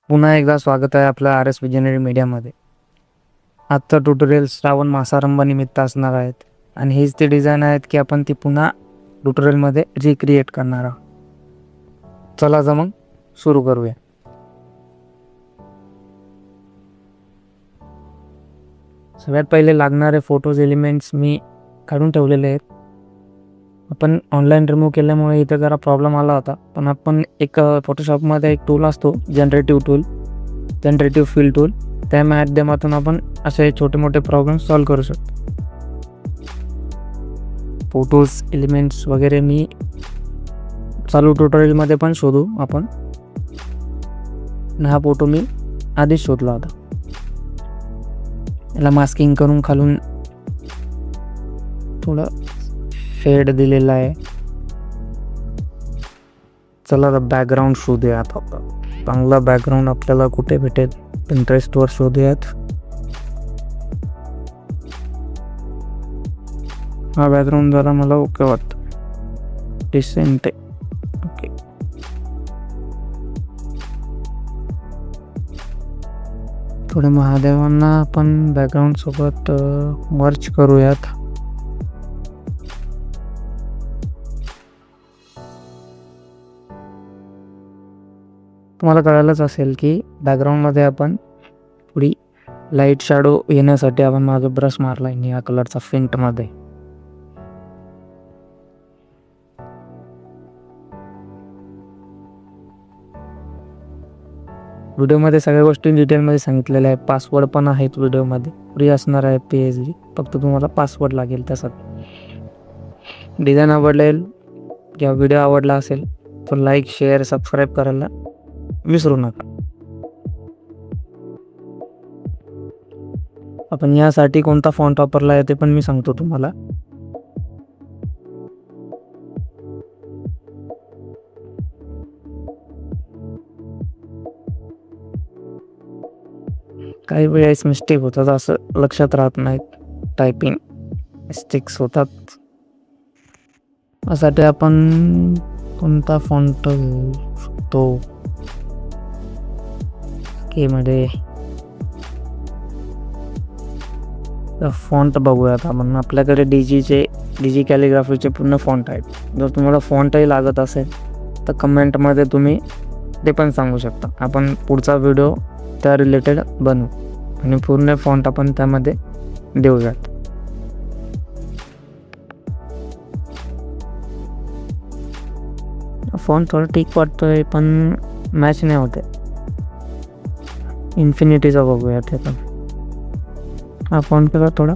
पुन्हा एकदा स्वागत आहे आपल्या आर एस विजनरी मीडियामध्ये. आजचं ट्युटोरियल श्रावण मासारंभानिमित्त असणार आहेत आणि हीच ती डिझाईन आहेत की आपण ती पुन्हा ट्युटोरियलमध्ये रिक्रिएट करणार आहोत. चला जा मग सुरू करूया. सगळ्यात पहिले लागणारे फोटोज एलिमेंट्स मी काढून ठेवलेले आहेत. आपण ऑनलाईन रिमूव्ह केल्यामुळे इथे जरा प्रॉब्लेम आला होता, पण आपण एक फोटोशॉपमध्ये एक टूल असतो जनरेटिव्ह फिल टूल, त्या माध्यमातून आपण असे छोटे मोठे प्रॉब्लेम सॉल्व करू शकतो. फोटोज एलिमेंट्स वगैरे मी चालू ट्युटोरियलमध्ये पण शोधू आपण. हा फोटो मी आधीच शोधला होता. याला मास्किंग करून खालून थोडं शेड दिलेला आहे. चला आता बॅकग्राऊंड शोधूयात. आता चांगला बॅकग्राऊंड आपल्याला कुठे भेटेल? पिंटरेस्टवर शोधूयात. हा बॅकग्राऊंड जरा मला ओके वाटतं, डिसेंट आहे. ओके, थोडे महादेवांना आपण बॅकग्राऊंड सोबत मर्ज करूयात. तुम्हाला कळालंच असेल की बॅकग्राऊंडमध्ये आपण थोडी लाईट शॅडो येण्यासाठी आपण माझा ब्रश मारला आहे या कलरचा फेंटमध्ये. व्हिडिओमध्ये सगळ्या गोष्टी डिटेलमध्ये सांगितलेल्या आहे. पासवर्ड पण आहेत व्हिडिओमध्ये, फ्री असणार आहे PSG. फक्त तुम्हाला पासवर्ड लागेल त्यासाठी. डिझाईन आवडलेल किंवा व्हिडिओ आवडला असेल तर लाईक, शेअर, सबस्क्राईब करायला विसरू नका. आपण यासाठी कोणता फॉन्ट वापरला आहे ते पण मी सांगतो तुम्हाला. काही वेळेस मिस्टेक होतात, असं लक्षात राहत नाहीत. टायपिंग मिस्टेक्स होतात. यासाठी आपण कोणता फॉन्ट घेऊ शकतो की मध्ये फॉन्ट बघूयात आपण. आपल्याकडे डीजी कॅलिग्राफीचे पूर्ण फॉन्ट आहेत. जर तुम्हाला फॉन्टही लागत असेल तर कमेंटमध्ये तुम्ही ते पण सांगू शकता. आपण पुढचा व्हिडिओ त्या रिलेटेड बनवू आणि पूर्ण फॉन्ट आपण त्यामध्ये देऊयात. फॉन्ट थोडं ठीक वाटतोय पण मॅच नाही होते. इन्फिनिटीचा बघूयात हे पण. हा फॉन्ट कलर थोडा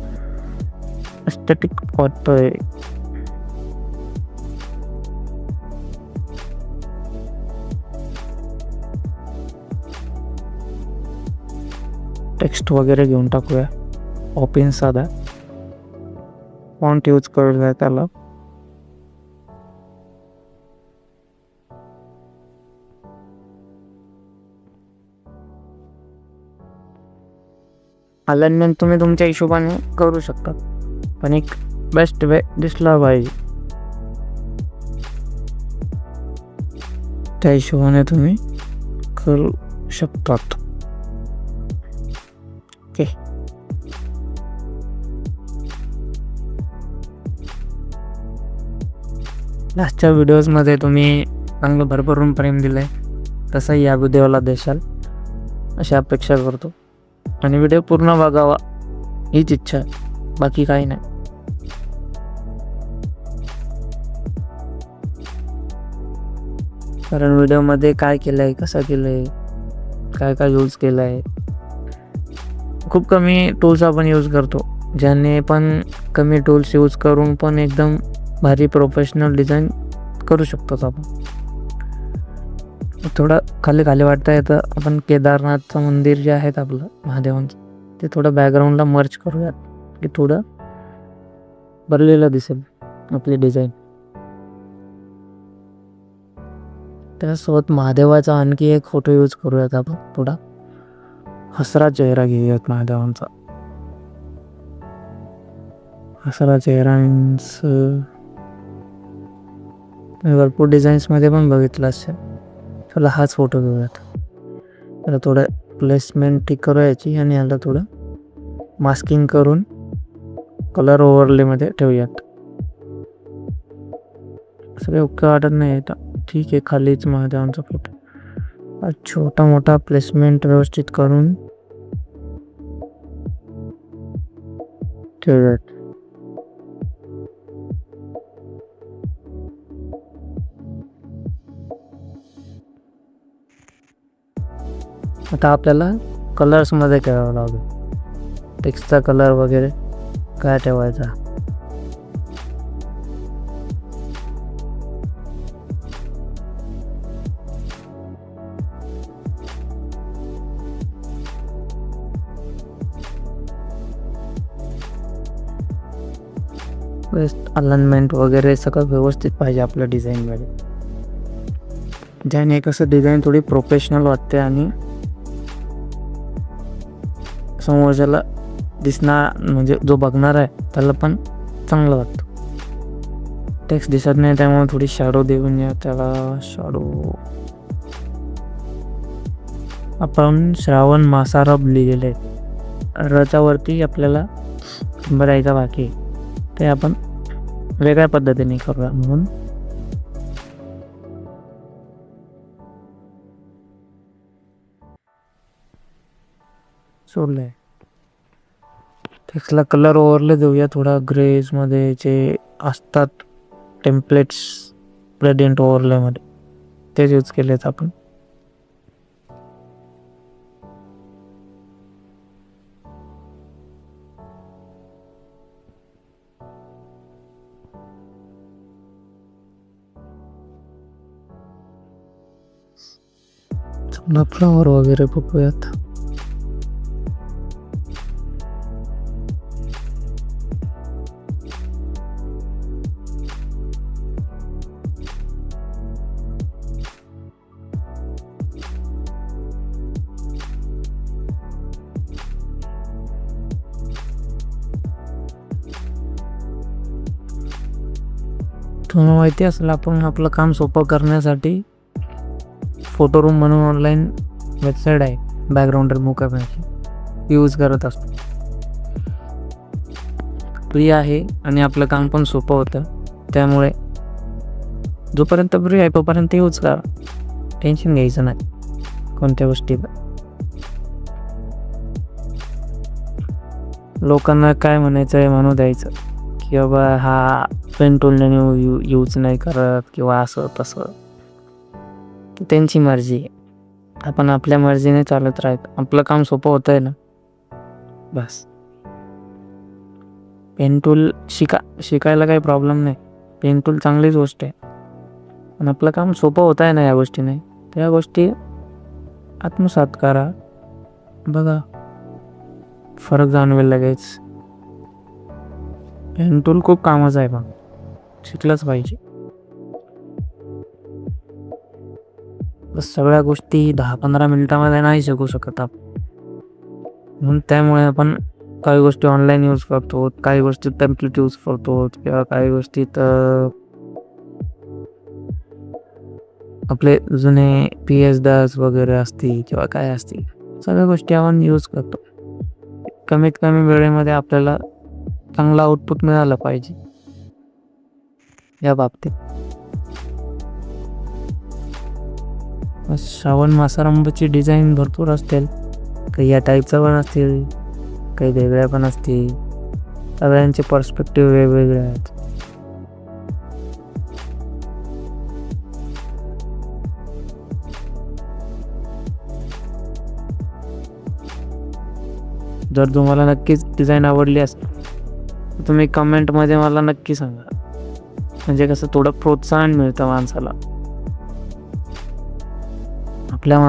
एस्थेटिक वाटतोय. टेक्स्ट वगैरे घेऊन टाकूया. ऑपिन साधा फॉन्ट यूज करूया त्याला. अलाइनमेंट तुम्ही तुमच्या हिशोबाने करू शकता, पण एक बेस्ट वे दिसला पाहिजे त्या हिशोबाने तुम्ही करू शकतात. ओके, लास्टच्या व्हिडिओजमध्ये तुम्ही चांगलं भरभरून प्रेम दिलं आहे, तसंही या व्हिडिओला देशाल अशी अपेक्षा करतो. आणि व्हिडिओ पूर्ण बघावा हीच इच्छा आहे, बाकी काही नाही. कारण व्हिडिओमध्ये काय केलं आहे, कसं केलं आहे, काय काय यूज केलं आहे. खूप कमी टूल्स आपण यूज करतो, ज्याने पण कमी टूल्स यूज करून पण एकदम भारी प्रोफेशनल डिझाईन करू शकतो आपण. थोडं खाली वाटतं येतं. आपण केदारनाथचं मंदिर जे आहेत आपलं महादेवांचं, ते थोडं बॅकग्राऊंडला मर्ज करूयात की थोडं भरलेलं दिसेल आपली डिझाईन. त्यासोबत महादेवाचा आणखी एक फोटो यूज करूयात आपण. थोडा हसरा चेहरा घेऊयात महादेवांचा. हसरा चेहरा मीन्स भरपूर डिझाईन्समध्ये पण बघितलं असेल. चला हाच फोटो घेऊयात. तर थोडं प्लेसमेंट ठीक करायची आणि याला थोडं मास्किंग करून कलर ओव्हरलेमध्ये ठेवूयात. सगळे ओके वाटत नाही तर ठीक आहे, खालीच महादेवांचा फोटो छोटा मोठा प्लेसमेंट व्यवस्थित करून ठेवूयात. आता आपल्याला कलर्समध्ये करावं लागेल. टेक्स्टचा कलर वगैरे काय ठेवायचा. अलाइनमेंट वगैरे सगळं व्यवस्थित पाहिजे आपल्या डिझाईनमध्ये. ज्याने कसं डिझाईन थोडी प्रोफेशनल वाटते आणि समोरच्याला दिसणार म्हणजे जो बघणार आहे त्याला पण चांगलं वाटतं. टेक्स्ट दिसत नाही त्यामुळे थोडी शॅडो देऊन या त्याला. शॅडो आपण श्रावण मासारब लिहिलेले आहे. रच्या वरती आपल्याला बरायचा बाकी ते आपण वेगळ्या पद्धतीने करूया म्हणून सोडलंय. टेक्स्टला कलर ओव्हरले देऊया थोडा ग्रेजमध्ये जे असतात टेम्पलेट्स ग्रेडियंट ओव्हरलेमध्ये तेच यूज केलेत आपण. फ्लावर वगैरे बघूयात. तुम्हाला माहिती असेल आपण आपलं काम सोपं करण्यासाठी फोटो रूम म्हणून ऑनलाईन वेबसाईट आहे बॅकग्राऊंड रिमूव्ह करण्याची यूज करत असतो. फ्री आहे आणि आपलं काम पण सोपं होतं. त्यामुळे जोपर्यंत फ्री आहे तोपर्यंत यूज करा. टेन्शन घ्यायचं नाही कोणत्या गोष्टीला. लोकांना काय म्हणायचं आहे म्हणू द्यायचं की बाबा हा पेन टूलने यूज नाही करत किंवा असं तसं. त्यांची मर्जी आहे. आपण आपल्या मर्जीने चालत राहत. आपलं काम सोपं होतं आहे ना बस. पेन टूल शिकायला काही प्रॉब्लेम नाही. पेन टूल चांगलीच गोष्ट आहे. पण आपलं काम सोपं होत आहे ना या गोष्टीने, त्या गोष्टी आत्मसात करा. बघा फरक जाणवेल लगेच. पेन टूल खूप कामाचं आहे पण शिकलंच पाहिजे. सगळ्या गोष्टी 10-15 मिनिटामध्ये नाही शिकू शकत आपण. म्हणून त्यामुळे आपण काही गोष्टी ऑनलाईन यूज करतो, काही गोष्टी टेम्पलेट यूज करतो किंवा काही गोष्टीत आपले जुने PS दास वगैरे असतील किंवा काय असतील सगळ्या गोष्टी आपण यूज करतो. कमीत कमी वेळेमध्ये आपल्याला चांगला आउटपुट मिळाला पाहिजे या बाबतीत. श्रावण मासारंभची डिझाईन भरपूर असतील. काही या टाईपचं पण असतील, काही वेगळ्या पण असतील. सगळ्यांचे पर्स्पेक्टिव्ह वेगवेगळे आहेत. जर तुम्हाला नक्कीच डिझाईन आवडली असेल तुम्ही कमेंटमध्ये मला नक्की सांगा. म्हणजे कसं थोडं प्रोत्साहन मिळतं माणसाला. आपल्या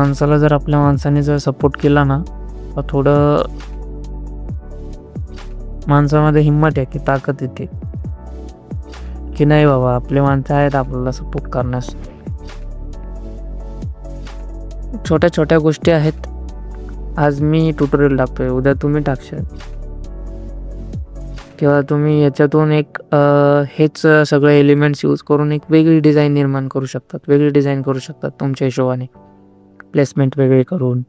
माणसाने जर सपोर्ट केला ना तर थोडं माणसामध्ये हिंमत येते, ताकद येते की नाही बाबा आपले माणसं आहेत आपल्याला सपोर्ट करण्यास. छोट्या छोट्या गोष्टी आहेत. आज मी ट्युटोरियल टाकतोय, उद्या तुम्ही टाकशाल किंवा तुम्ही याच्यातून एक हेच सगळे एलिमेंट्स यूज करून एक वेगळी डिझाईन निर्माण करू शकतात, वेगळी डिझाईन करू शकतात तुमच्या हिशोबाने. प्लेसमेंट वेगळी करून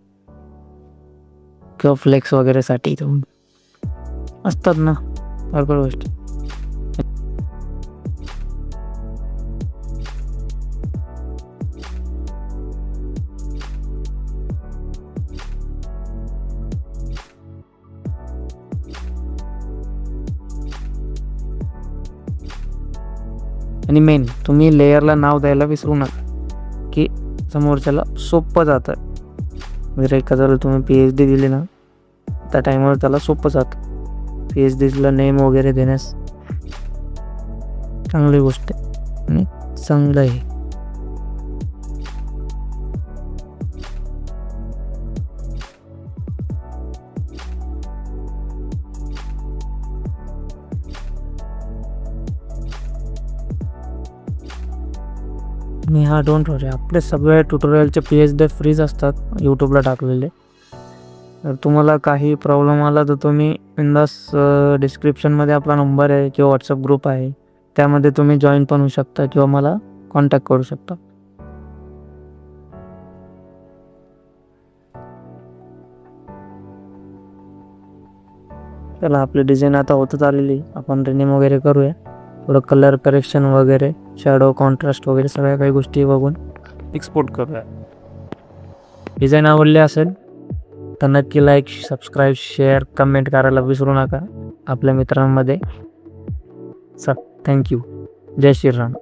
किंवा फ्लेक्स वगैरेसाठी असतात ना भरपूर गोष्टी. आणि मेन तुम्ही लेयरला नाव द्यायला विसरू नका की समोरच्याला सोपं जातं. जर एखाद्याला तुम्ही PhD दिली ना त्या टाईमवर त्याला सोपं जातं. PhDला नेम वगैरे देण्यास चांगली गोष्ट आहे आणि चांगलं आहे. आणि हा डोंट वरी, आपले सगळे ट्युटोरियलचे PhD फ्रीज असतात यूट्यूबला टाकलेले. जर तुम्हाला काही प्रॉब्लेम आला तर तुम्ही बिंदास डिस्क्रिप्शनमध्ये आपला नंबर आहे किंवा व्हॉट्सअप ग्रुप आहे, त्यामध्ये तुम्ही जॉईन पण होऊ शकता किंवा मला कॉन्टॅक्ट करू शकता. चला, आपली डिझाईन आता होतच आलेली. आपण रिनेम वगैरे करूया. थोडं कलर करेक्शन वगैरे, शॅडो, कॉन्ट्रास्ट वगैरे सगळ्या काही गोष्टी बघून एक्सपोर्ट करूया. डिझाईन आवडली असेल तर नक्की लाईक, सबस्क्राईब, शेअर, कमेंट करायला विसरू नका आपल्या मित्रांमध्ये. चल, थँक्यू. जय श्रीराम.